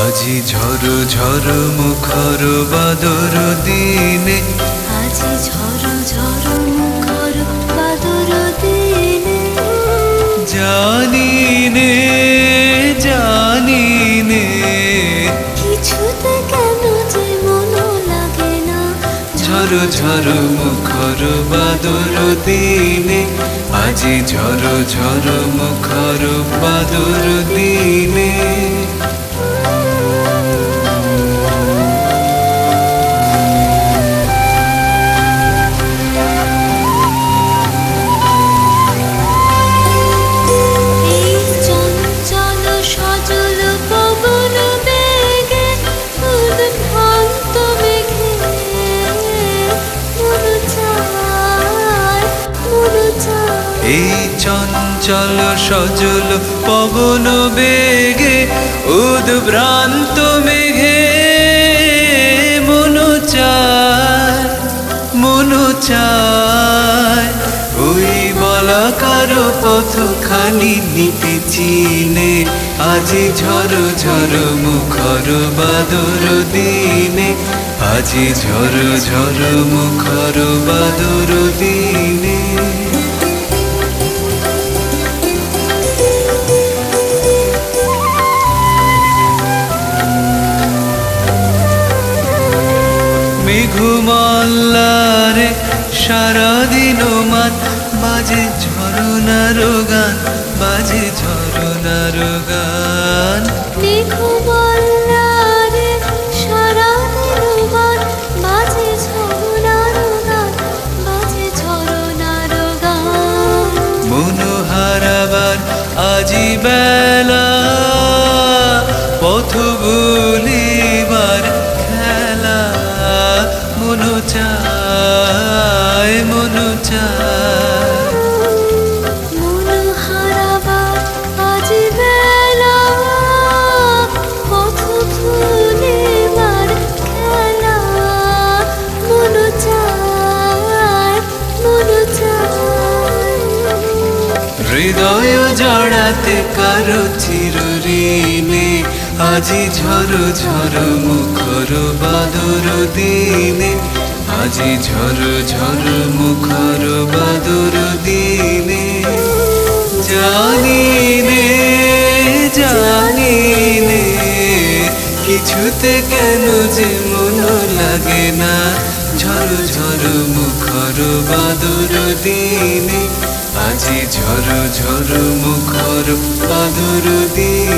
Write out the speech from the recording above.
আজি ঝড় ঝড় মুখর বাদর দিনে, আজি ঝড় ঝড় মুখর বাদর দিনে, জানি নে জানি নে কিছুতে কেন যে মন লাগে না। ঝড় ঝড় মুখর বাদর দিনে, আজি ঝড় ঝড় মুখর বাদর দিনে। এই চঞ্চল সজল পবন বেগে, উদ্ভ্রান্ত মেঘে মন চায়, মন চায়। এই চঞ্চল সজল পবন বেগে, উদ্ভ্রান্ত মেঘে মন চায়, মন চায়। ওই বলাকার পথ খালি নিতে চিনে, আজি ঝড় ঝড় মুখর বাদর দিনে, আজি ঝড় ঝড় মুখর বাদর দিনে। মেঘুমল্লারে সারাদিন মান বাজে ঝরনার গান, বাজে ঝরনার গান। মেঘমল্লারে সারাদিন গান, বাজে ঝরনার গান, বাজে ঝরনার গান। মনোহারাবার আজি বেলা, পথ ভুলিবার খেলা, মন চায়, মন চায়। মন হারাবার আজ বেলা, পথ ভুলিবার খেলা, মন চায়, মন চায়। হৃদয় জড়াতে কারো চিরঋণে, আজি ঝড় ঝড় মুখর বাদর দিনে, আজি ঝড় ঝড় মুখর বাদর দিনে। জানি নে জানি নে কিছুতে কেন যে মন লাগে না, ঝড় ঝড় মুখর বাদর দিনে, আজি ঝড় ঝড় মুখর বাদর দিনে।